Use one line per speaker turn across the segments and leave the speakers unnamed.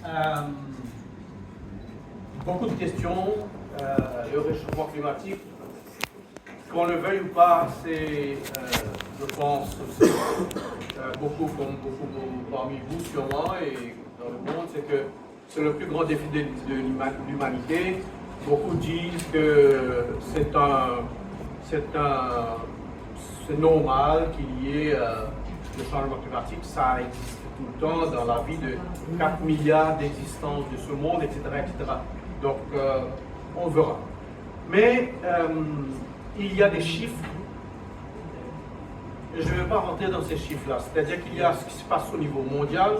Euh, Beaucoup de questions. Le réchauffement climatique, qu'on le veuille ou pas, c'est, je pense, beaucoup parmi vous sûrement et dans le monde, c'est que c'est le plus grand défi de l'humanité. Beaucoup disent que c'est normal qu'il y ait le changement climatique, ça existe tout le temps dans la vie de 4 milliards d'existences de ce monde, etc. etc. Donc, on verra. Mais il y a des chiffres, et je ne vais pas rentrer dans ces chiffres-là, c'est-à-dire qu'il y a ce qui se passe au niveau mondial,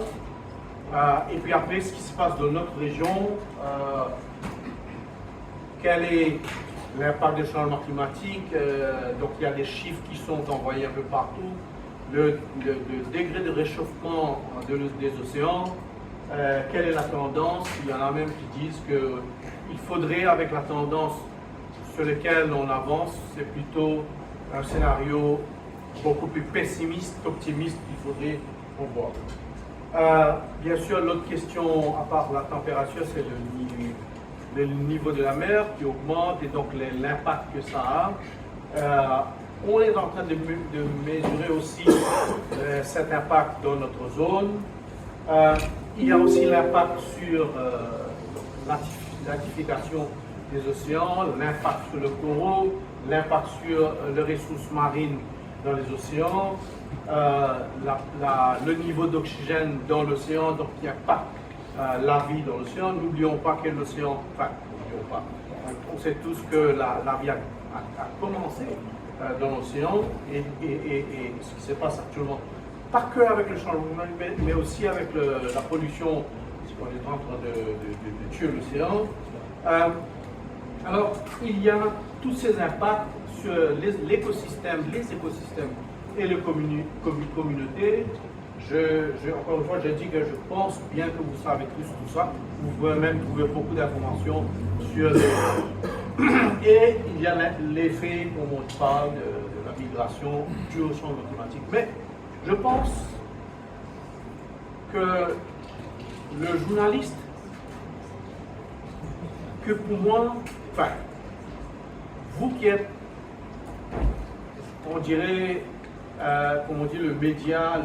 et puis après ce qui se passe dans notre région, quel est l'impact du changement climatique, donc il y a des chiffres qui sont envoyés un peu partout, le degré de réchauffement des océans, quelle est la tendance. Il y en a même qui disent qu'il faudrait, avec la tendance sur laquelle on avance, c'est plutôt un scénario beaucoup plus pessimiste qu'optimiste qu'il faudrait voir. Bien sûr, l'autre question, à part la température, c'est le niveau de la mer qui augmente et donc l'impact que ça a. On est en train de mesurer aussi cet impact dans notre zone. Il y a aussi l'impact sur l'acidification des océans, l'impact sur le coraux, l'impact sur les ressources marines dans les océans, le niveau d'oxygène dans l'océan, donc qui impacte la vie dans l'océan. N'oublions pas que l'océan, on sait tous que la vie a commencé dans l'océan et ce qui se passe actuellement, pas que avec le changement climatique, mais aussi avec la pollution, qu'on est en train de tuer l'océan. Alors, il y a tous ces impacts sur les écosystèmes et les communautés. Encore une fois, je dis que je pense bien que vous savez tous tout ça. Vous pouvez même trouver beaucoup d'informations sur et il y a l'effet, comme on parle, de la migration due au changement climatique. Mais je pense que le journaliste, que pour moi, vous qui êtes, on dirait, comme on dit, le média,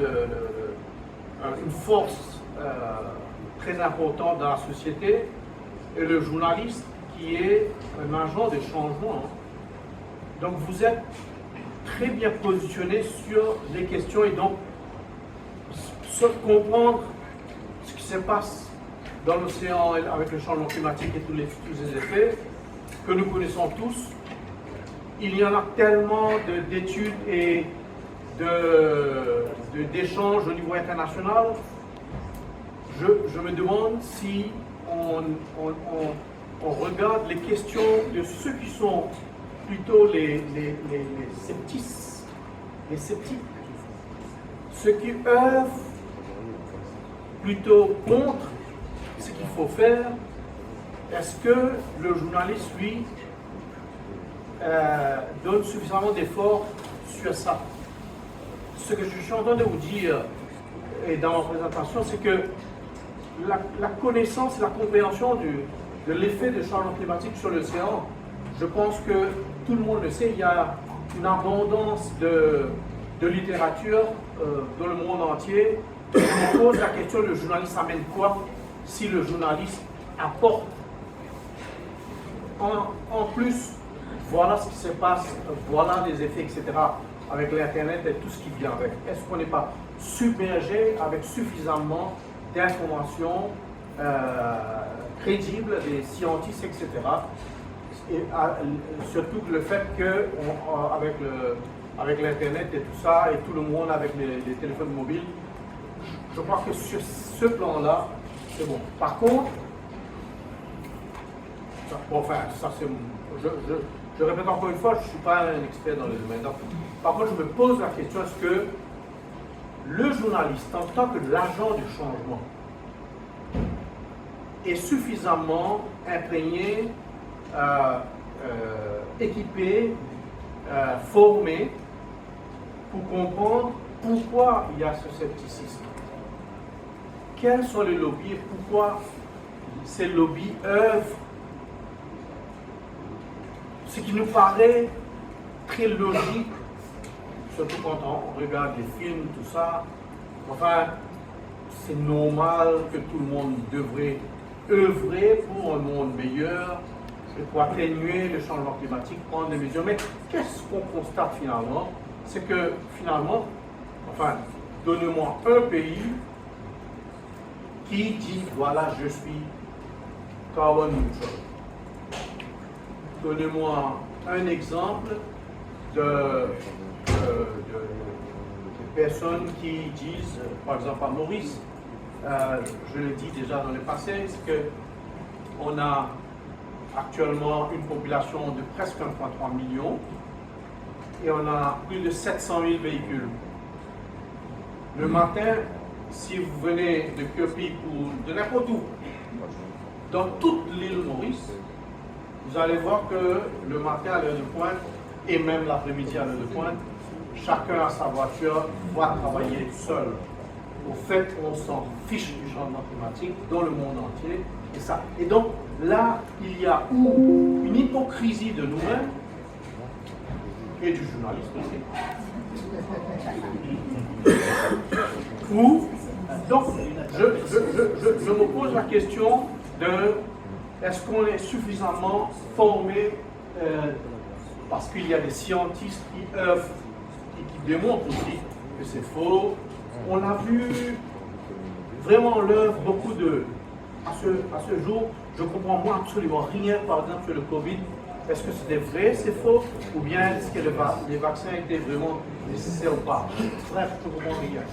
une force très importante dans la société, et le journaliste qui est un agent de changement. Donc vous êtes très bien positionné sur les questions et donc comprendre ce qui se passe dans l'océan avec le changement climatique et tous ces effets que nous connaissons tous. Il y en a tellement d'études et d'échanges au niveau international. Je me demande si on regarde les questions de ceux qui sont plutôt les sceptiques, ceux qui œuvrent plutôt contre ce qu'il faut faire. Est-ce que le journaliste, lui, donne suffisamment d'efforts sur ça? Ce que je suis en train de vous dire et dans ma présentation, c'est que la connaissance et la compréhension de l'effet du changement climatique sur l'océan, je pense que tout le monde le sait. Il y a une abondance de littérature dans le monde entier. On pose la question, le journaliste amène quoi si le journaliste apporte en plus, voilà ce qui se passe, voilà les effets, etc. avec l'Internet et tout ce qui vient avec. Est-ce qu'on n'est pas submergé avec suffisamment d'informations crédibles des scientifiques, etc. Et surtout le fait que avec l'Internet et tout ça, et tout le monde avec les téléphones mobiles, je crois que sur ce plan-là, c'est bon. Par contre, ça c'est... Je répète encore une fois, je ne suis pas un expert dans le domaine. Donc, par contre, je me pose la question, est-ce que le journaliste, en tant que l'agent du changement, est suffisamment imprégné, équipé, formé pour comprendre pourquoi il y a ce scepticisme? quels sont les lobbies et pourquoi ces lobbies œuvrent. Ce qui nous paraît très logique, surtout quand on regarde les films, tout ça. Enfin, c'est normal que tout le monde devrait œuvrer pour un monde meilleur, pour atténuer le changement climatique, prendre des mesures. Mais qu'est-ce qu'on constate finalement? C'est que finalement, enfin, donnez-moi un pays qui dit, voilà, je suis carbone neutral. Donnez-moi un exemple de personnes qui disent, par exemple à Maurice, je l'ai dit déjà dans le passé, c'est qu'on a actuellement une population de presque 1,3 million et on a plus de 700 000 véhicules. Le matin, si vous venez de Curpie ou de n'importe où, dans toute l'île Maurice, vous allez voir que le matin à l'heure de pointe et même l'après-midi à l'heure de pointe, chacun a sa voiture, va travailler seul. Au fait, on s'en fiche du changement climatique dans le monde entier. Et donc, là, il y a une hypocrisie de nous-mêmes et du journaliste aussi. Donc, je me pose la question de est-ce qu'on est suffisamment formé parce qu'il y a des scientistes qui œuvrent et qui démontrent aussi que c'est faux. On a vu vraiment l'œuvre beaucoup de... À ce jour, je ne comprends moi absolument rien, par exemple, sur le Covid. Est-ce que c'était vrai, c'est faux? Ou bien est-ce que les vaccins étaient vraiment nécessaires ou pas? Bref, je ne comprends rien.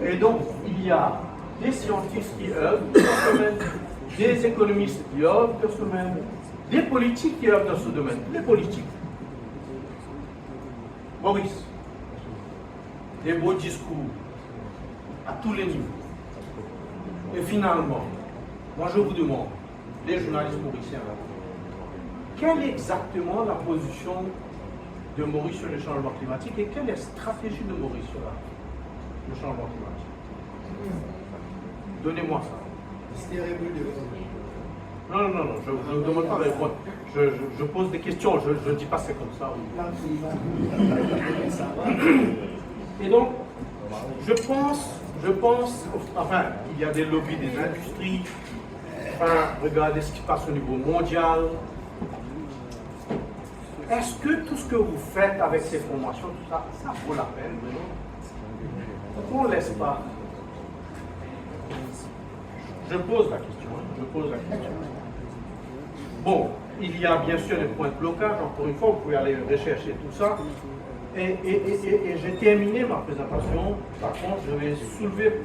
Et donc, il y a des scientistes qui œuvrent dans ce domaine, des économistes qui œuvrent dans ce domaine, des politiques qui œuvrent dans ce domaine. Les politiques. Maurice, des beaux discours à tous les niveaux. Et finalement, moi je vous demande, les journalistes mauriciens, quelle est exactement la position de Maurice sur le changement climatique et quelle est la stratégie de Maurice sur le changement climatique? Donnez-moi ça. Non, je ne demande pas de répondre. Je pose des questions, je ne dis pas c'est comme ça. Et donc, je pense, enfin, il y a des lobbies des industries, enfin, regardez ce qui se passe au niveau mondial. Est-ce que tout ce que vous faites avec ces formations, tout ça, ça vaut la peine, vraiment? Pourquoi on ne laisse pas? Je pose la question, Bon, il y a bien sûr des points de blocage, encore une fois, vous pouvez aller rechercher tout ça. Et j'ai terminé ma présentation. Par contre, je vais soulever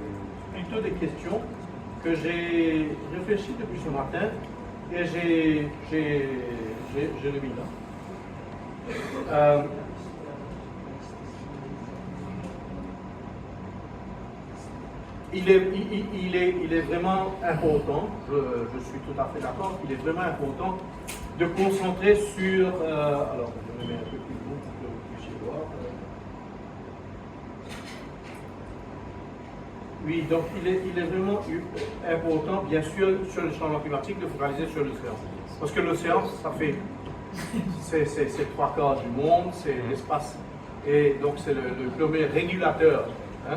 plutôt des questions que j'ai réfléchi depuis ce matin et je l'ai mis là. Il est vraiment important, je suis tout à fait d'accord, il est vraiment important de concentrer sur... alors, je vais mettre un peu plus gros pour que vous puissiez voir. Oui, donc il est vraiment important, bien sûr, sur le changement climatique, de focaliser sur l'océan. Parce que l'océan, ça fait... c'est 3/4 du monde, c'est l'espace, et donc c'est le premier régulateur hein,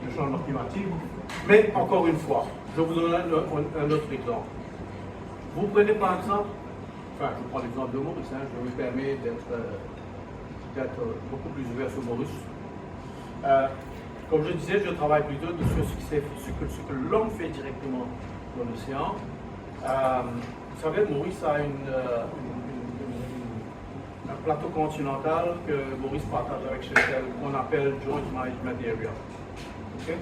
du changement climatique. Mais encore une fois, je vous donne un autre exemple. Vous prenez par exemple, enfin je prends l'exemple de Maurice, hein, je me permets d'être beaucoup plus ouvert sur Maurice. Comme je disais, je travaille plutôt sur ce que l'homme fait directement dans l'océan. Vous savez, Maurice a un plateau continental que Maurice partage avec Sheffield, qu'on appelle Joint Management Area. Okay?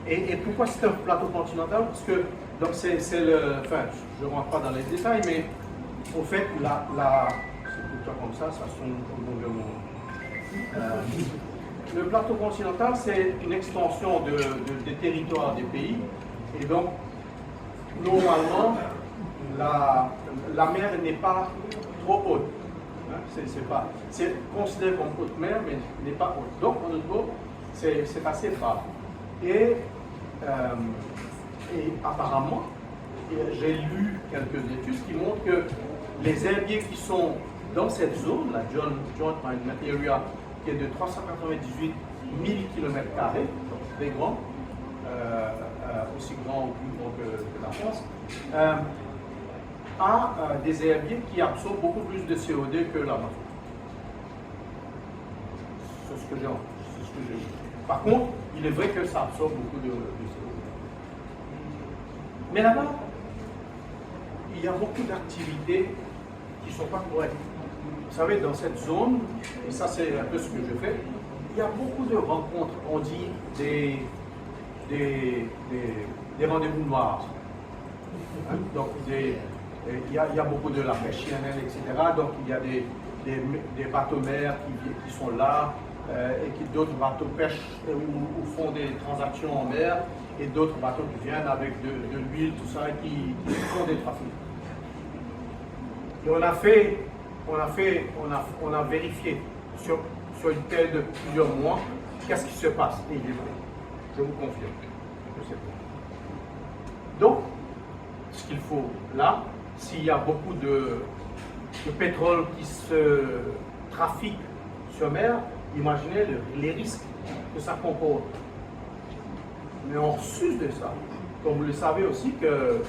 Et pourquoi c'est un plateau continental? Parce que donc c'est le, enfin, je ne rentre pas dans les détails, mais au fait, c'est tout ça comme ça sonne comme le monde. Le plateau continental, c'est une extension des territoires des pays, et donc normalement, la mer n'est pas trop haute. Hein, c'est considéré comme haute mer, mais n'est pas haute. Donc, en d'autres mots, c'est assez bas. Et, apparemment, j'ai lu quelques études qui montrent que les herbiers qui sont dans cette zone, la Joint Monument Area, qui est de 398 000 km², donc très grand, aussi grand ou plus grand que la France, a des herbiers qui absorbent beaucoup plus de CO2 que l'Amazon. C'est ce que j'ai vu. Par contre, il est vrai que ça absorbe beaucoup de CO2. Mais là-bas, il y a beaucoup d'activités qui ne sont pas correctes. Vous savez, dans cette zone, et ça c'est un peu ce que je fais, il y a beaucoup de rencontres, on dit des rendez-vous noirs. Hein? Donc il y a beaucoup de la pêche INN, etc. Donc il y a des bateaux-mers qui sont là, et d'autres bateaux pêchent ou font des transactions en mer, et d'autres bateaux qui viennent avec de l'huile, tout ça, et qui font des trafics. Et on a vérifié sur une période de plusieurs mois qu'est-ce qui se passe. Et il est vrai. Je vous confirme. Je sais pas. Donc, ce qu'il faut là, s'il y a beaucoup de pétrole qui se trafique sur mer, imaginez les risques que ça comporte. Mais en sus de ça, comme vous le savez aussi que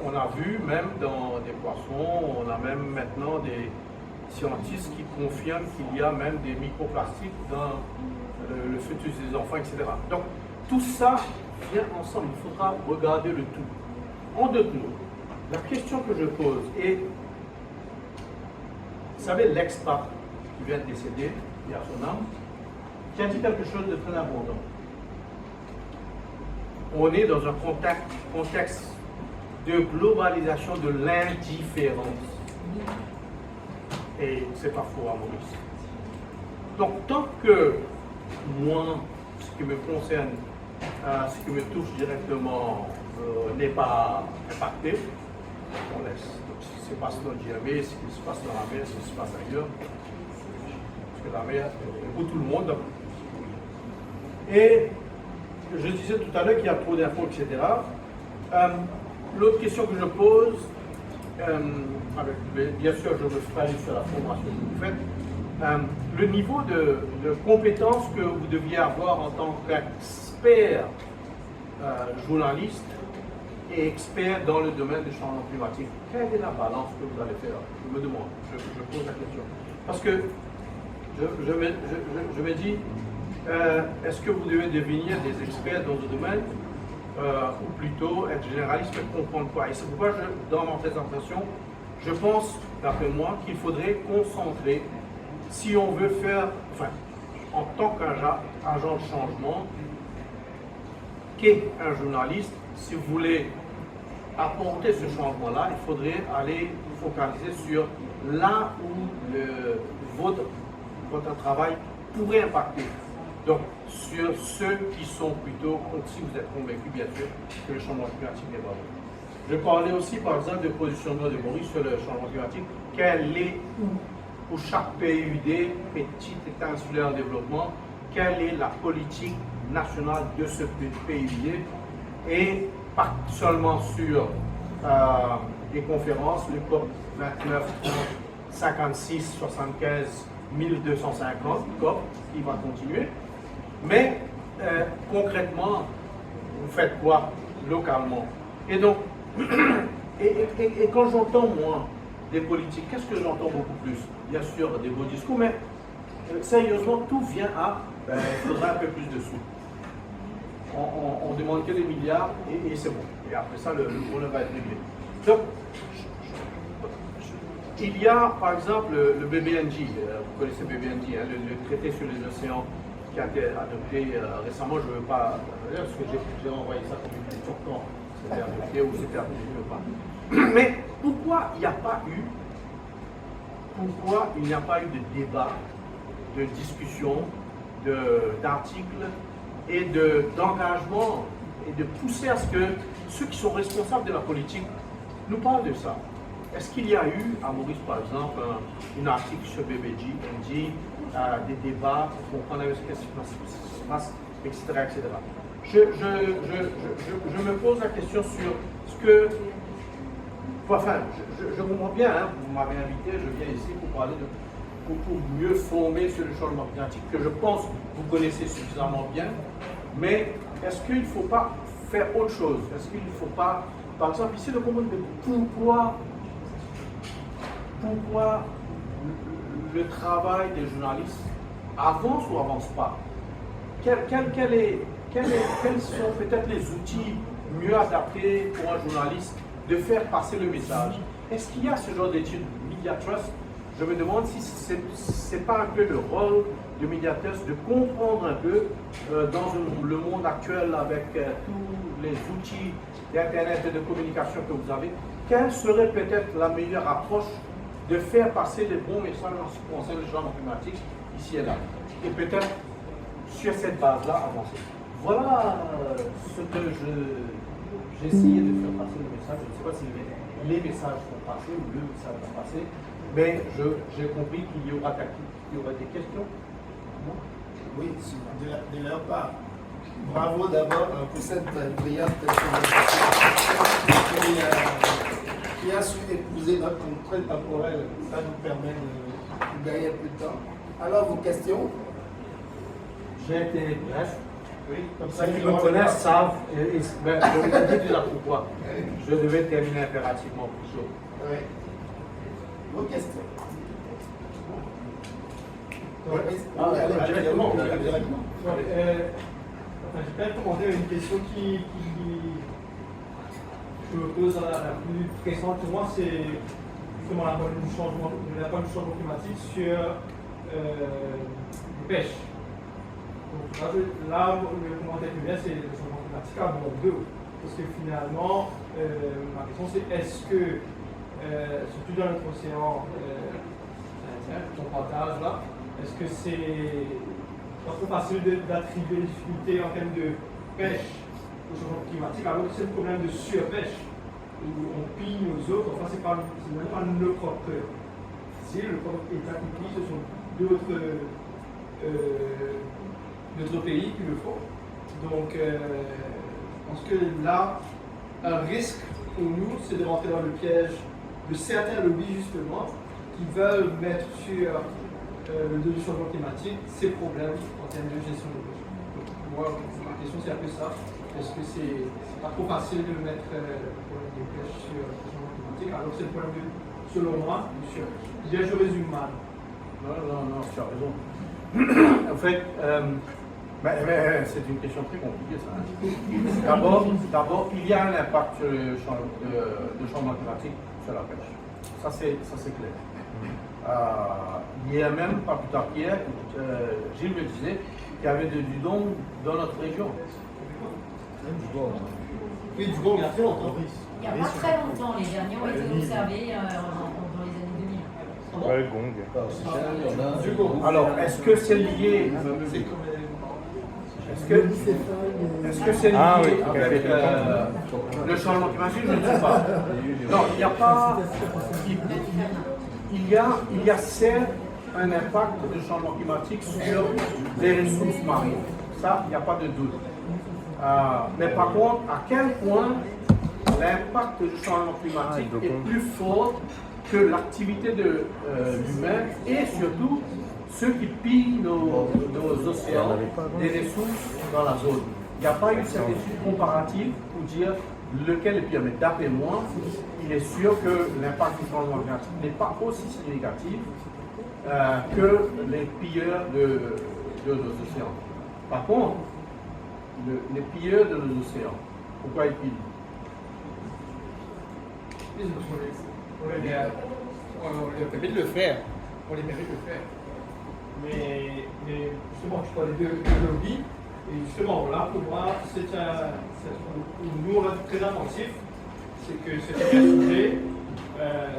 on a vu même dans des poissons, on a même maintenant des scientifiques qui confirment qu'il y a même des microplastiques dans le fœtus des enfants, etc. Donc tout ça vient ensemble, il faudra regarder le tout. En deux mots, la question que je pose est, vous savez, l'ex-pape qui vient de décéder, il y a son âme, qui a dit quelque chose de très important. On est dans un contexte de globalisation de l'indifférence. Et c'est pas faux à Maurice. Donc tant que moi, ce qui me concerne, ce qui me touche directement n'est pas impacté, on laisse. Donc ce qui se passe dans le GMA, ce qui se passe dans la mer, ce qui se passe ailleurs, parce que la mer est pour tout le monde. Et je disais tout à l'heure qu'il y a trop d'infos, etc. L'autre question que je pose, bien sûr, je me ferai sur la formation que vous faites, le niveau de compétence que vous deviez avoir en tant qu'expert journaliste et expert dans le domaine du changement climatique, quelle est la balance que vous allez faire? Je me demande, je pose la question. Parce que je me dis, est-ce que vous devez devenir des experts dans ce domaine ou plutôt être généraliste et comprendre quoi? Et c'est pourquoi, dans ma présentation, je pense, d'après moi, qu'il faudrait concentrer, si on veut faire, enfin, en tant qu'agent de changement, qu'est un journaliste, si vous voulez apporter ce changement-là, il faudrait aller focaliser sur là où votre travail pourrait impacter. Donc, sur ceux qui sont plutôt, si vous êtes convaincus, bien sûr, que le changement climatique n'est pas bon. Je parlais aussi, par exemple, du positionnement de Maurice sur le changement climatique. Quel est pour chaque PUD, petit État insulaire en développement, quelle est la politique nationale de ce PUD, et pas seulement sur des conférences, le COP 29, 56, 75, 1250, COP, qui va continuer. Mais concrètement, vous faites quoi localement? Et donc, et quand j'entends moi des politiques, qu'est-ce que j'entends beaucoup plus? Bien sûr, des beaux discours, mais sérieusement, tout vient à il faudra un peu plus de sous. On demande que des milliards et c'est bon. Et après ça, le problème va être réglé. Donc, il y a par exemple le BBNJ, vous connaissez BBNJ, hein, le traité sur les océans qui a été adopté récemment. Je ne veux pas, parce que j'ai envoyé ça comme une question quand c'était adopté ou c'était adopté ou pas. Mais pourquoi il n'y a pas eu de débat, de discussion, d'articles et d'engagement et de pousser à ce que ceux qui sont responsables de la politique nous parlent de ça? Est-ce qu'il y a eu, à Maurice par exemple, un article sur BBNJ, des débats pour comprendre ce qui se passe, etc., etc. je me pose la question sur ce que... Enfin, je comprends bien, hein, vous m'avez invité, je viens ici pour parler pour mieux former sur le changement climatique, que je pense que vous connaissez suffisamment bien, mais est-ce qu'il ne faut pas faire autre chose? Est-ce qu'il ne faut pas, par exemple, ici le problème de pourquoi le travail des journalistes avance ou avance pas? Quels sont peut-être les outils mieux adaptés pour un journaliste de faire passer le message? Est-ce qu'il y a ce genre d'études Media Trust? Je me demande si ce n'est pas un peu le rôle de Media Trust de comprendre un peu dans le monde actuel avec tous les outils d'Internet et de communication que vous avez, quelle serait peut-être la meilleure approche de faire passer les bons messages en ce qui concerne le changement climatique ici et là? Et peut-être sur cette base-là avancer. Voilà ce que j'essayais de faire passer le message. Je ne sais pas si les messages sont passés ou le message va passer, mais j'ai compris qu'il y aura des questions.
Oui, de leur part. Bravo d'abord pour cette brillante présentation qui a su épouser notre contrainte temporelle. Ça nous permet de gagner un peu de temps. Alors, vos questions?
J'ai été bref.
Oui, comme
Ceux qui me connaissent savent, je vais vous dire déjà pourquoi. Je devais terminer impérativement plus tôt.
Oui. Vos questions?
Directement.
Je vais commenter une question qui je me pose la plus pressante pour moi, c'est justement l'impact du changement climatique sur la pêche. Donc, là, le commentaire que vient, c'est le changement climatique à bord d'eau. Parce que finalement, ma question c'est est-ce que, surtout dans notre océan Indien, qu'on partage là, est-ce que c'est pas trop facile d'attribuer les difficultés en termes de pêche au changement climatique, alors que c'est le problème de surpêche, où on pille nos autres, enfin c'est même pas nos propres. Si le propre État qui pille, ce sont d'autres pays qui le font. Donc je pense que là, un risque pour nous, c'est de rentrer dans le piège de certains lobbies justement, qui veulent mettre sur le dos du changement climatique, ces problèmes en termes de gestion de pêche. Donc, moi, ma question c'est un peu ça. Est-ce que c'est pas trop facile de mettre le problème de pêche sur le changement climatique alors que c'est le problème, selon moi, du surpêche? Je résume mal.
Non, tu as raison. En fait, c'est une question très compliquée ça. D'abord, il y a un impact sur le changement climatique sur la pêche. Ça c'est clair. Il y a même, pas plus tard qu'hier, Gilles me disait qu'il y avait du don dans notre région.
Oui, du bon, bien sûr,
il n'y a pas très longtemps, les derniers ont été observés dans les années 2000.
Ouais, gong.
Alors, est-ce que c'est lié Est-ce que c'est lié avec le changement climatique? Je ne sais pas. Non, il n'y a pas. Il y a certes un impact du changement climatique sur les ressources marines. Ça, il n'y a pas de doute. Mais par contre, à quel point l'impact du changement climatique est plus fort que l'activité de l'humain et surtout ceux qui pillent nos océans, des ressources dans la zone. Il n'y a pas eu cette étude comparative pour dire lequel est pire. Mais d'après moi, il est sûr que l'impact du changement climatique n'est pas aussi significatif que les pilleurs de nos océans. Par contre, les pilleurs de nos océans, pourquoi ils pillent?
On les permet de le faire. Mais justement, je parlais de lobby. Et justement, là, pour moi, nous, on est très attentif. C'est que c'est un sujet,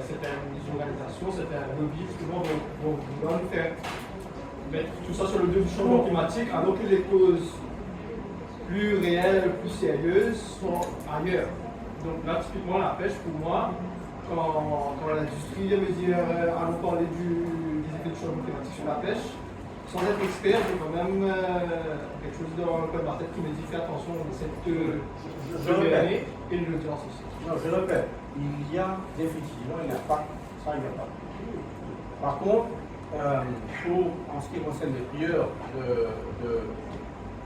c'est une organisation, c'est un lobby, justement, vont nous faire mettre tout ça sur le dos du changement climatique, alors que les causes plus réelles, plus sérieuses sont ailleurs. Donc là, typiquement, la pêche, pour moi, quand l'industrie veut dire allons parler des effets du changement climatique sur la pêche, sans être expert, j'ai quand même quelque chose dans le code Bartel qui me dit fais attention aux secteurs de l'année et de l'audience aussi.
Non, je répète, il y a définitivement un impact, ça il n'y a pas. Par contre, en ce qui concerne les prieurs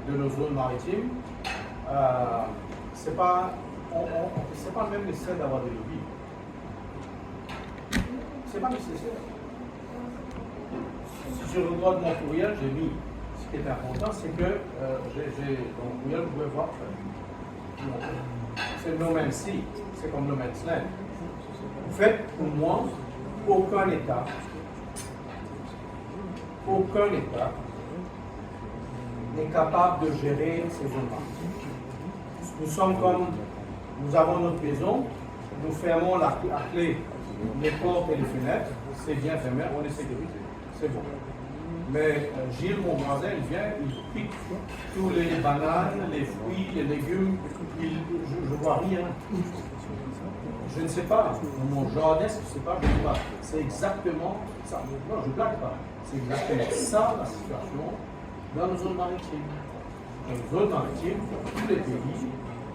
de nos zones maritimes, c'est pas même nécessaire d'avoir des lobbies. C'est pas nécessaire. Si je regarde mon courriel, j'ai mis, ce qui est important, c'est que dans mon courriel, vous pouvez voir, c'est No Man's Sea, c'est comme No Man's Land. En fait, pour moi, aucun État n'est capable de gérer ces zones maritimes. Nous avons notre maison, nous fermons la clé, les portes et les fenêtres, c'est bien fermé, on est sécurisé, c'est bon. Mais Gilles, mon voisin, il vient, il pique tous les bananes, les fruits, les légumes, je ne vois rien. Je ne sais pas, mon jardin, je ne sais pas, je ne sais pas. C'est exactement ça. Non, je ne blague pas. C'est exactement ça la situation dans nos zones maritimes. Dans les zones maritimes, dans tous les pays,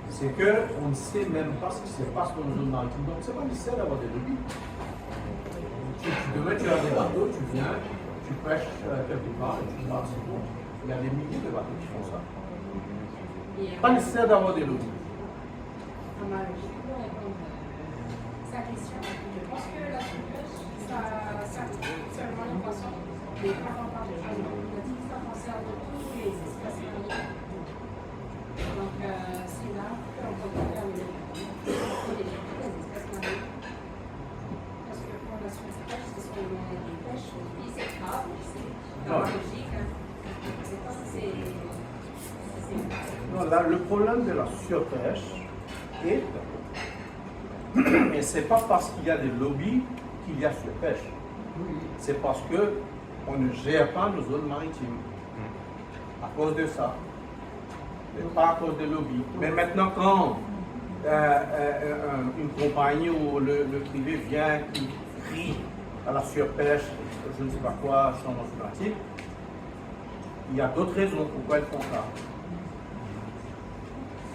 c'est qu'on ne sait même pas ce qui se passe dans nos zones maritimes. Donc, ce n'est pas nécessaire d'avoir des lobbies. Demain, tu as des bateaux, tu viens, tu pêches quelque part et tu vas, c'est bon. Il y a des milliers de bateaux qui font ça. Pas nécessaire d'avoir des lobbies.
Je peux répondre à sa question. Je pense que la surpêche, ça seulement les poissons. Mais quand on parle de changement climatique, ça concerne tous les espèces marines. Donc, c'est là qu'on peut faire les espèces marines. Parce que pour la surpêche, c'est ce qu'on met des pêches, et c'est grave, c'est logique. C'est pas
Non, là, le problème de la surpêche est, et ce n'est pas parce qu'il y a des lobbies qu'il y a surpêche. C'est parce qu'on ne gère pas nos zones maritimes. À cause de ça. Mais pas à cause des lobbies. Mais maintenant, quand une compagnie ou le privé vient qui crie à la surpêche, je ne sais pas quoi, changement climatique, il y a d'autres raisons pourquoi ils font ça.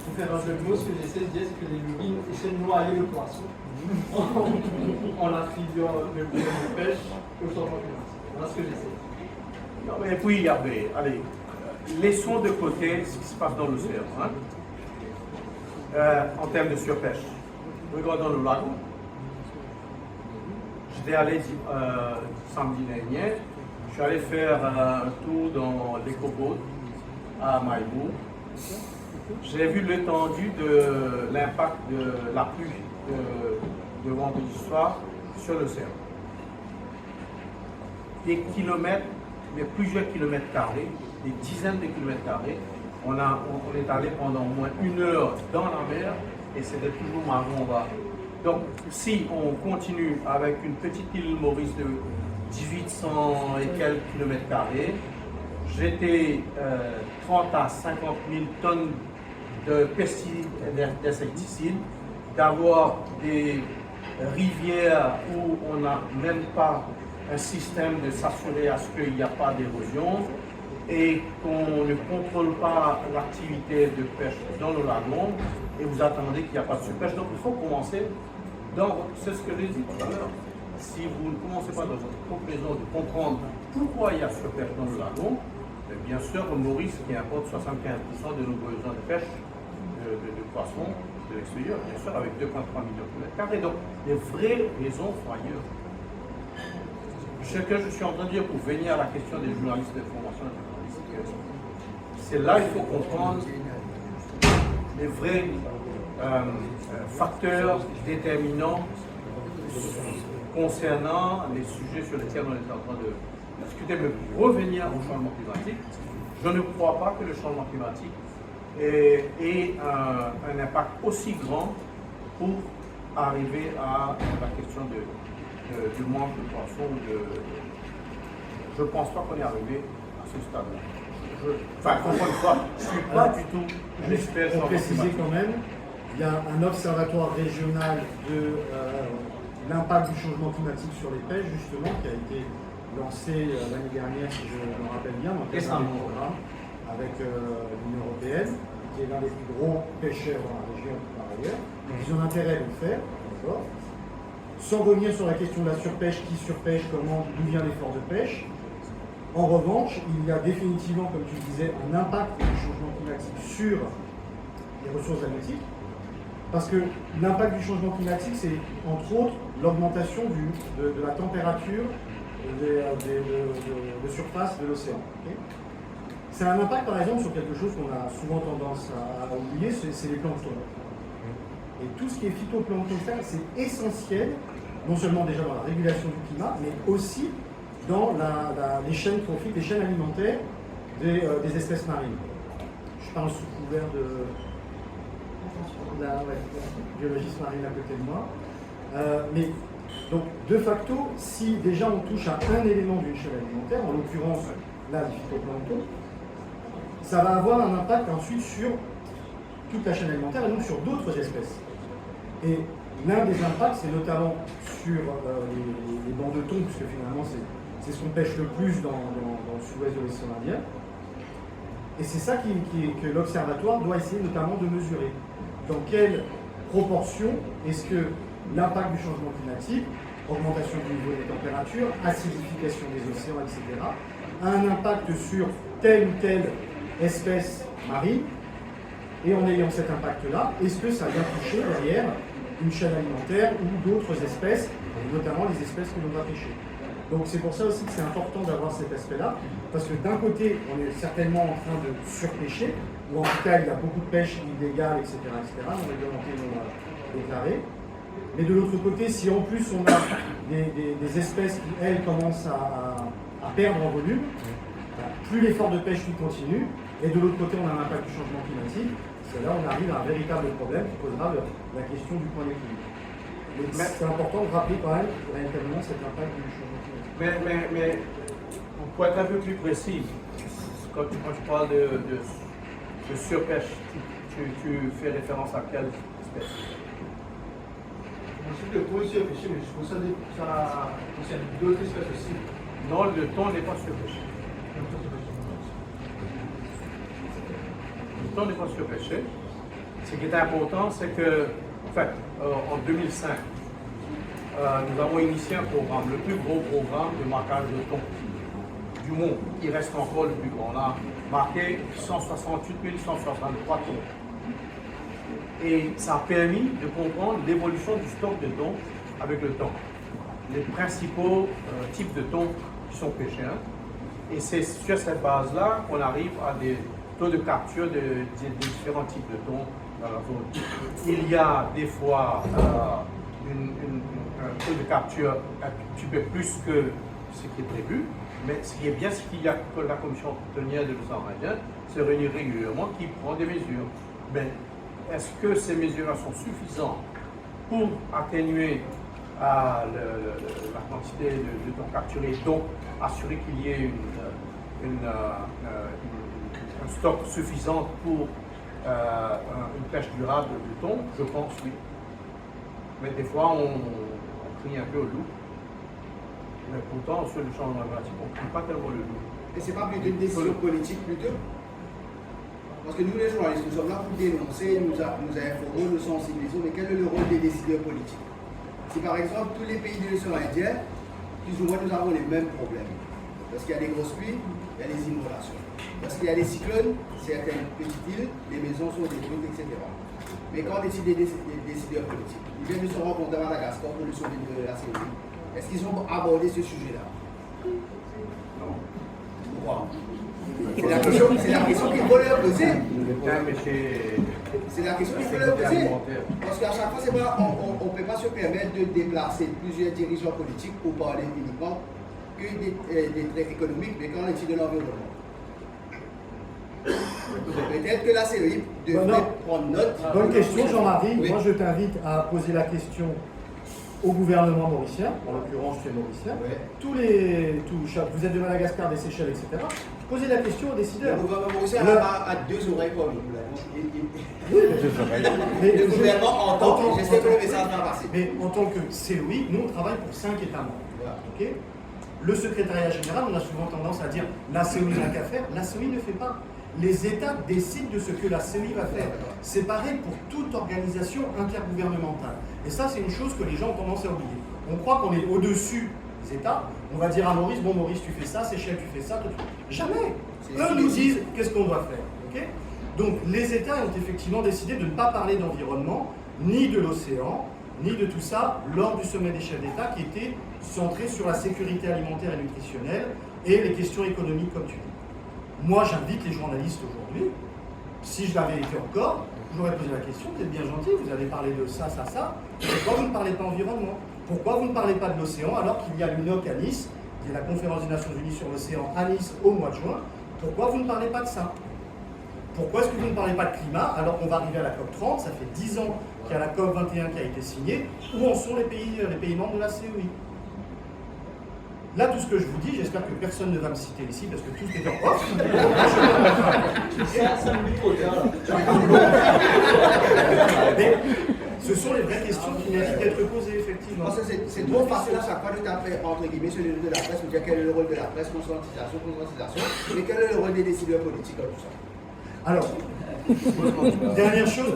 Pour faire un jeu de mots, ce que j'essaie de dire, c'est que les lobbies essaient de noyer le poisson en attribuant le problème de pêche au changement climatique. Voilà ce que j'essaie.
Non, mais puis, allez, laissons de côté ce qui se passe dans l'océan. Hein? En termes de surpêche. Regardons le lagon. J'étais allé samedi dernier, je suis allé faire un tour dans l'éco-boat à Maïbou. J'ai vu l'étendue de l'impact de la pluie de vendredi soir sur l'océan. Des kilomètres, mais plusieurs kilomètres carrés, des dizaines de kilomètres carrés. On est allé pendant au moins 1 heure dans la mer et c'était toujours marron bas. Donc si on continue avec une petite île Maurice de 1800 et quelques kilomètres carrés, j'étais 30 à 50 000 tonnes de pesticides et d'insecticides, d'avoir des rivières où on n'a même pas un système de s'assurer à ce qu'il n'y a pas d'érosion et qu'on ne contrôle pas l'activité de pêche dans le lagon et vous attendez qu'il n'y a pas de surpêche. Donc il faut commencer c'est ce que j'ai dit tout à l'heure. Si vous ne commencez pas dans votre propre maison de comprendre pourquoi il y a surpêche dans le lagon, bien sûr, Maurice qui importe 75% de nos besoins de pêche de poissons de l'extérieur, bien sûr, avec 2,3 millions de mètres carrés. Donc, les vraies raisons sont ailleurs. Ce que je suis en train de dire pour venir à la question des journalistes d'information, c'est là qu'il faut comprendre les vrais facteurs déterminants concernant les sujets sur lesquels on est en train de discuter. Mais pour revenir au changement climatique, je ne crois pas que le changement climatique ait un impact aussi grand pour arriver à la question du manque de poissons. Je ne pense pas qu'on est arrivé à ce stade-là. Enfin, encore une fois, je ne suis pas du tout l'expert
pour préciser quand même, il y a un observatoire régional de l'impact du changement climatique sur les pêches, justement, qui a été lancé l'année dernière, si je me rappelle bien, dans le cadre d'un programme avec l'Union européenne, qui est l'un des plus gros pêcheurs dans la région par ailleurs. Ils ont intérêt de le faire, d'accord. Sans revenir sur la question de la surpêche, qui surpêche, comment, d'où vient l'effort de pêche. En revanche, il y a définitivement, comme tu le disais, un impact du changement climatique sur les ressources halieutiques. Parce que l'impact du changement climatique, c'est entre autres l'augmentation de la température de surface de l'océan. Okay. C'est un impact par exemple sur quelque chose qu'on a souvent tendance à oublier, c'est les planctons. Et tout ce qui est phytoplancton, c'est essentiel, non seulement déjà dans la régulation du climat, mais aussi dans les chaînes trophiques, les chaînes alimentaires des espèces marines. Je parle sous couvert de la biologiste marine à côté de moi. Mais donc, de facto, si déjà on touche à un élément d'une chaîne alimentaire, en l'occurrence là, le phytoplancton, ça va avoir un impact ensuite sur toute la chaîne alimentaire et donc sur d'autres espèces. Et l'un des impacts, c'est notamment sur les bancs de thon, puisque finalement c'est ce qu'on pêche le plus dans le sud-ouest de l'océan Indien. Et c'est ça que l'Observatoire doit essayer notamment de mesurer. Dans quelle proportion est-ce que l'impact du changement climatique, augmentation du niveau des températures, acidification des océans, etc., a un impact sur telle ou telle espèce marine, et en ayant cet impact-là, est-ce que ça vient toucher derrière une chaîne alimentaire ou d'autres espèces, notamment les espèces que l'on va pêcher. Donc c'est pour ça aussi que c'est important d'avoir cet aspect-là, parce que d'un côté, on est certainement en train de surpêcher, ou en tout cas il y a beaucoup de pêche illégale, etc., non réglementée, non déclarée. Mais de l'autre côté, si en plus on a des espèces qui, elles, commencent à perdre en volume, plus l'effort de pêche continue, et de l'autre côté on a l'impact du changement climatique, c'est là on arrive à un véritable problème qui posera la question du point d'équilibre. Mais c'est important de rappeler quand même véritablement cet impact du changement climatique.
Mais pour être un peu plus précis, quand tu parles de surpêche, tu fais référence à quelle espèce?
Ensuite, le thon est surpêché, mais je trouve ça concerne d'autres espèces aussi.
Non, le thon n'est pas surpêché. Le thon n'est pas surpêché. Ce qui est important, c'est que, en fait, en 2005, nous avons initié un programme, le plus gros programme de marquage de thon du monde. Il reste encore le plus grand. On a marqué 168 163 thons. Et ça a permis de comprendre l'évolution du stock de thon avec le temps. Les principaux types de thon qui sont pêchés. Et c'est sur cette base-là qu'on arrive à des taux de capture de différents types de thon dans la zone. Il y a des fois un taux de capture un petit peu plus que ce qui est prévu, mais ce qui est bien, c'est qu'il y a que la commission tonnière de l'océan Indien se réunit régulièrement, qui prend des mesures. Mais est-ce que ces mesures sont suffisantes pour atténuer la quantité de thon capturé, donc assurer qu'il y ait un stock suffisant pour une pêche durable du thon? Je pense oui. Mais des fois, on crie un peu au loup. Mais pourtant, sur le changement climatique, on ne crie pas tellement le loup.
Et c'est pas plutôt une décision politique plutôt? Parce que nous, les journalistes, nous sommes là pour dénoncer, nous informer, nous sensibiliser, mais quel est le rôle des décideurs politiques? Si par exemple, tous les pays de l'océan Indien, plus ou moins, nous avons les mêmes problèmes. Parce qu'il y a des grosses pluies, il y a des inondations. Parce qu'il y a des cyclones, certaines petites îles, les maisons sont détruites, etc. Mais quand on décide des décideurs politiques, ils viennent de se rencontrer à Madagascar pour le sauver de la série. Est-ce qu'ils ont abordé ce sujet-là? Non. Pourquoi? C'est la question qu'il faut leur poser. C'est la question qu'il faut leur poser. Parce qu'à chaque fois, c'est pas, on ne peut pas se permettre de déplacer plusieurs dirigeants politiques pour parler uniquement que des traits économiques, mais quand on est de l'environnement. Peut-être que la série devrait prendre note.
Bonne question, Jean-Marie. Oui. Moi, je t'invite à poser la question au gouvernement mauricien, en l'occurrence, tu es mauricien. Ouais. Vous êtes de Madagascar, des Seychelles, etc. Posez la question aux décideurs.
Le gouvernement mauricien a deux oreilles comme nous.
Oui, deux oreilles.
Le gouvernement entend, j'essaie que le message va passer.
Mais en tant que CELOI, nous, on travaille pour 5 États membres. Voilà. Okay, Le secrétariat général, on a souvent tendance à dire la COI n'a qu'à faire. La COI ne fait pas. Les États décident de ce que la COI va faire. C'est pareil pour toute organisation intergouvernementale. Et ça, c'est une chose que les gens ont tendance à oublier. On croit qu'on est au-dessus des États. On va dire à Maurice, bon Maurice, tu fais ça, Seychelles, tu fais ça. Jamais. Eux nous disent qu'est-ce qu'on doit faire. Okay. Donc les États ont effectivement décidé de ne pas parler d'environnement, ni de l'océan, ni de tout ça lors du sommet des chefs d'État qui était centré sur la sécurité alimentaire et nutritionnelle et les questions économiques comme tu dis. Moi j'invite les journalistes aujourd'hui, si je l'avais été encore, j'aurais posé la question, vous êtes bien gentil, vous avez parlé de ça, ça, ça, pourquoi vous ne parlez pas environnement? Pourquoi vous ne parlez pas de l'océan alors qu'il y a l'UNOC à Nice, qui est la conférence des Nations Unies sur l'océan à Nice au mois de juin, pourquoi vous ne parlez pas de ça? Pourquoi est-ce que vous ne parlez pas de climat alors qu'on va arriver à la COP 30? Ça fait 10 ans qu'il y a la COP 21 qui a été signée. Où en sont les pays membres de la COI? Là, tout ce que je vous dis, j'espère que personne ne va me citer ici parce que tout est en off. Mais ce sont les vraies questions qui méritent d'être posées, effectivement.
C'est trop facile à chaque fois de taper entre guillemets sur le rôle de la presse, pour dire quel est le rôle de la presse, conscientisation, mais quel est le rôle des décideurs politiques dans tout ça?
Alors, dernière chose,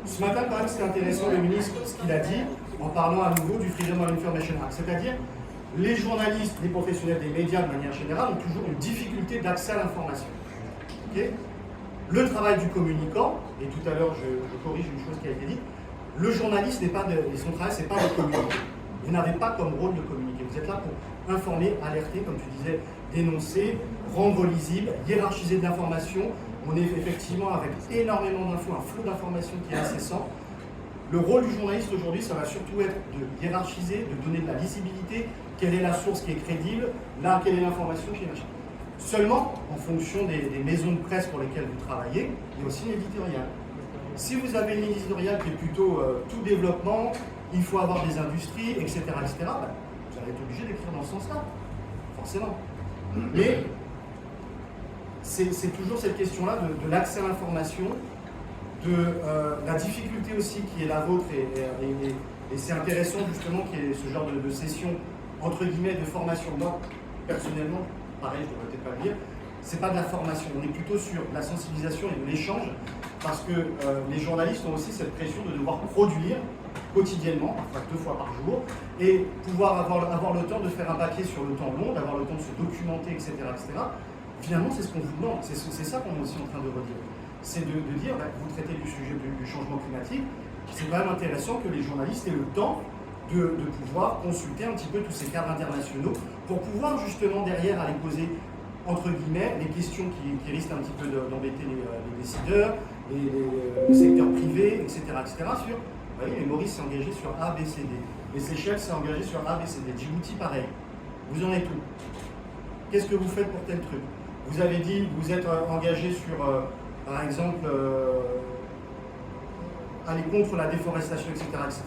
ce matin quand même c'est intéressant le ministre ce qu'il a dit en parlant à nouveau du Freedom of Information Act, c'est-à-dire les journalistes, les professionnels des médias de manière générale ont toujours une difficulté d'accès à l'information. Okay. Le travail du communicant, et tout à l'heure je corrige une chose qui a été dite, le journaliste n'est pas son travail c'est pas de communiquer. Vous n'avez pas comme rôle de communiquer, vous êtes là pour informer, alerter, comme tu disais, dénoncer, rendre lisible, hiérarchiser de l'information. On est effectivement avec énormément d'infos, un flot d'informations qui est incessant. Le rôle du journaliste aujourd'hui, ça va surtout être de hiérarchiser, de donner de la lisibilité, quelle est la source qui est crédible, là, quelle est l'information qui est machin. Seulement, en fonction des maisons de presse pour lesquelles vous travaillez, il y a aussi l'éditorial. Si vous avez une éditoriale qui est plutôt tout développement, il faut avoir des industries, etc., ben, vous allez être obligé d'écrire dans ce sens-là, forcément. Mais c'est toujours cette question-là de l'accès à l'information, de la difficulté aussi qui est la vôtre, et c'est intéressant justement qu'il y ait ce genre de session, entre guillemets, de formation. Moi, personnellement, pareil, je ne devrais peut-être pas le dire, c'est pas de la formation, on est plutôt sur la sensibilisation et de l'échange, parce que les journalistes ont aussi cette pression de devoir produire quotidiennement, enfin 2 fois par jour, et pouvoir avoir le temps de faire un papier sur le temps long, d'avoir le temps de se documenter, etc. etc. Finalement, c'est ce qu'on vous demande, c'est ça qu'on est aussi en train de redire. C'est de dire, vous traitez du sujet du changement climatique, c'est quand même intéressant que les journalistes aient le temps de pouvoir consulter un petit peu tous ces cadres internationaux pour pouvoir justement derrière aller poser, entre guillemets, les questions qui risquent un petit peu d'embêter les décideurs, le secteur privé, etc. sur, vous voyez, mais Maurice s'est engagé sur A, B, C, D. Les Seychelles s'est engagé sur A, B, C, D. Djibouti, pareil. Vous en êtes où? Qu'est-ce que vous faites pour tel truc? Vous avez dit, vous êtes engagé sur, par exemple, aller contre la déforestation, etc., etc.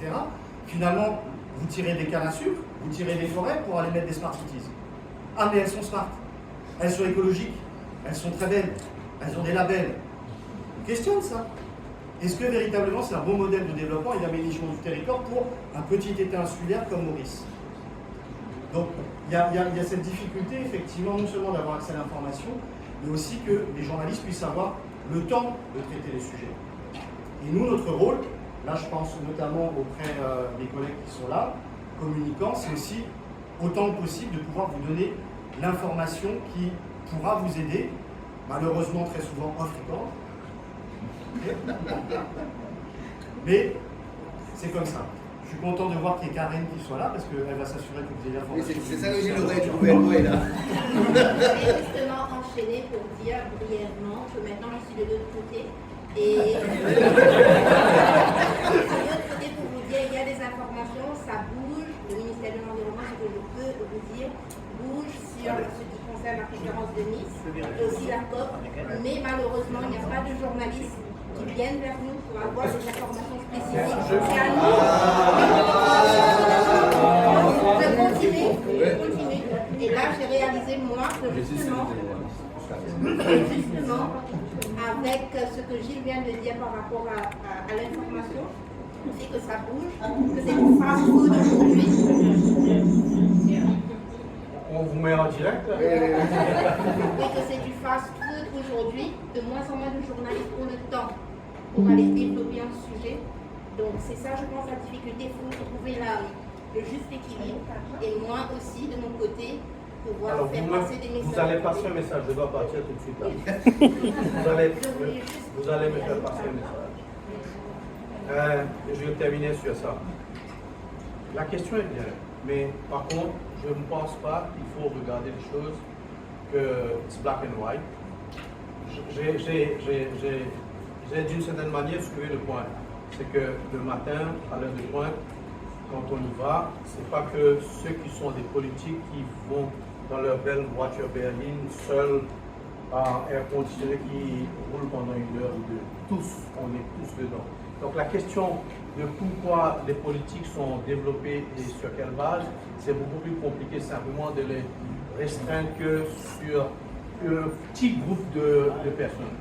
Finalement, vous tirez des cannes à sucre, vous tirez des forêts pour aller mettre des smart cities. Ah, mais elles sont smart, elles sont écologiques, elles sont très belles, elles ont des labels. On questionne ça. Est-ce que véritablement c'est un bon modèle de développement et d'aménagement du territoire pour un petit État insulaire comme Maurice? Donc, il y a cette difficulté, effectivement, non seulement d'avoir accès à l'information, mais aussi que les journalistes puissent avoir le temps de traiter les sujets. Et nous, notre rôle, là je pense notamment auprès des collègues qui sont là, communicants, c'est aussi autant que possible de pouvoir vous donner l'information qui pourra vous aider, malheureusement très souvent off-record. Mais c'est comme ça. Je suis content de voir qu'il y ait Karen qui soit là parce qu'elle va s'assurer que vous ayez l'information.
C'est ça que j'ai l'oreille du gouvernement est là.
Je vais justement enchaîner pour dire brièvement que maintenant je suis de l'autre côté. Et de l'autre côté, pour vous dire, il y a des informations, ça bouge. Le ministère de l'Environnement, ce que je peux vous dire, bouge sur ce qui concerne la conférence de Nice et aussi la COP. Mais malheureusement, il n'y a pas de journalistes qui viennent vers nous pour avoir des informations spécifiques. C'est à nous. Je continue. Et là, j'ai réalisé, moi, que justement, avec ce que Gilles vient de dire par rapport à l'information, c'est que ça bouge, que c'est une phase food aujourd'hui.
On vous met en direct.
Et que c'est du fast-food aujourd'hui, de moins en moins de journalistes ont le temps pour aller développer un sujet. Donc c'est ça, je pense, la difficulté. Il faut trouver le juste équilibre. Et moi aussi, de mon côté, pouvoir
Alors,
faire passer des messages.
vous allez passer un message, je dois partir tout de suite. Là. vous allez me faire passer un message. Je vais terminer sur ça. La question est bien, mais par contre, je ne pense pas qu'il faut regarder les choses que c'est black and white. J'ai d'une certaine manière soulevé le point. C'est que le matin, à l'heure de pointe, quand on y va, ce n'est pas que ceux qui sont des politiques qui vont dans leur belle voiture berline, seuls, à air conditionné, qui roulent pendant 1 heure ou 2. Tous, on est tous dedans. Donc la question de pourquoi les politiques sont développées et sur quelle base, c'est beaucoup plus compliqué simplement de les restreindre que sur un petit groupe de personnes.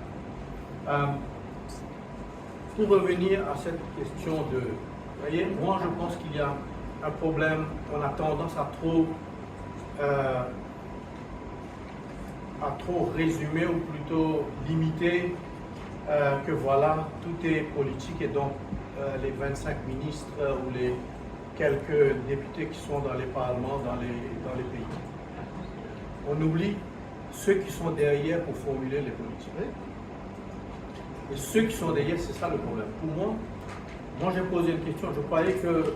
Pour revenir à cette question de... Vous voyez, moi je pense qu'il y a un problème, on a tendance à trop résumer ou plutôt limiter que voilà, tout est politique et donc les 25 ministres ou les quelques députés qui sont dans les parlements, dans les pays. On oublie ceux qui sont derrière pour formuler les politiques. Et ceux qui sont derrière, c'est ça le problème. Pour moi j'ai posé une question, je croyais que,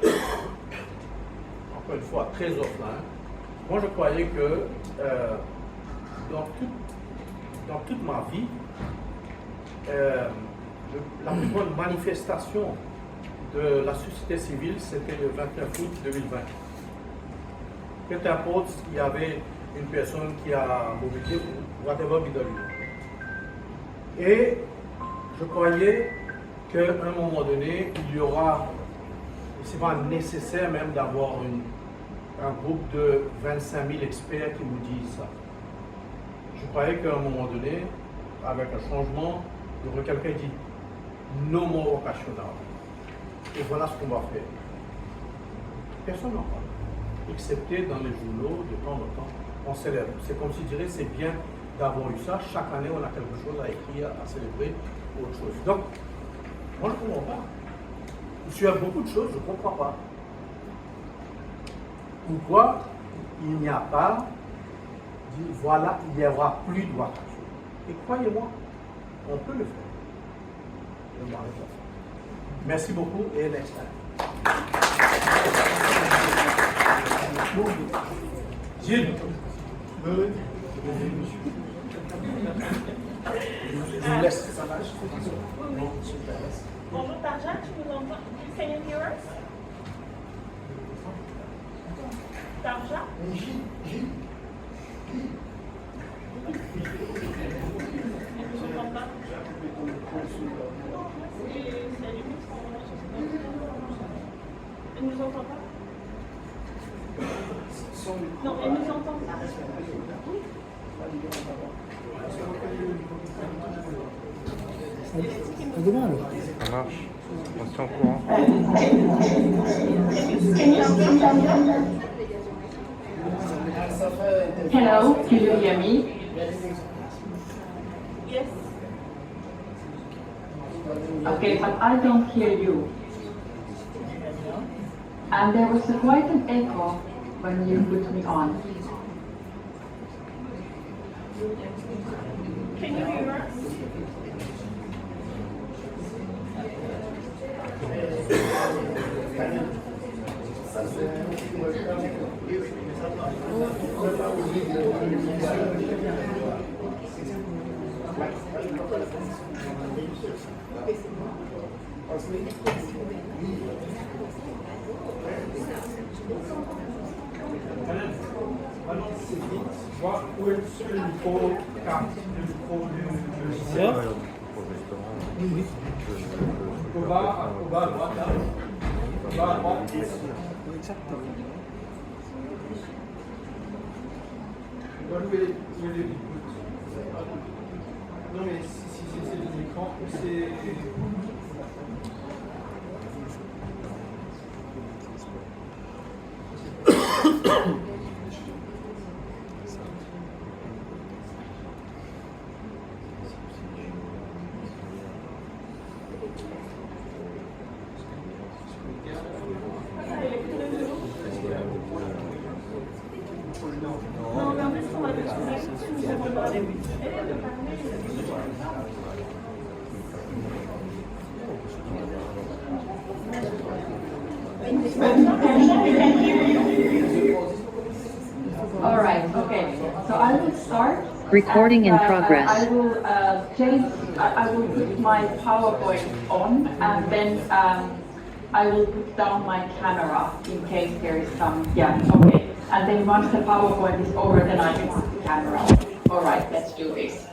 encore une fois, très offline, moi je croyais que dans toute ma vie, la plus grande manifestation de la société civile, c'était le 29 août 2020. Peu importe s'il y avait une personne qui a mobilisé, whatever be the reason. Et je croyais qu'à un moment donné, il y aura, c'est pas nécessaire même d'avoir un groupe de 25 000 experts qui nous disent ça. Je croyais qu'à un moment donné, avec un changement, il y aurait quelqu'un qui dit no more occasional. Et voilà ce qu'on va faire. Personne n'en parle, excepté dans les journaux, de temps en temps, on célèbre. C'est comme si je dirais, c'est bien d'avoir eu ça. Chaque année, on a quelque chose à écrire, à célébrer, autre chose. Donc, moi, je ne comprends pas. Sur beaucoup de choses, je ne comprends pas. Pourquoi il n'y a pas dit, voilà, il n'y aura plus de loi. Et croyez-moi, on peut le faire. Je m'arrête là. Merci beaucoup et next time. Gilles. Je vous laisse.
Bonjour Tarja, tu nous entends? Can you hear us? Tarja? Elle nous entend pas. Elle nous entend pas? Non, elle nous entend pas.
Ça marche. On se tient au courant.
Hello, can you hear me?
Yes.
Okay, but I don't hear you. And there was quite an echo when you put me on.
Can you hear us?
Maintenant, c'est vite. Voir où est-ce que le micro capte, le micro du logiciel.
Oui.
Au bas à droite, là. Au bas à droite. Où est le non, mais si c'est les écrans, c'est...
All right, okay. So I will start.
Recording in
and,
progress.
I will I will put my PowerPoint on, and then I will put down my camera in case there is some, okay. And then once the PowerPoint is over, then I can put the camera on. All right, let's do this.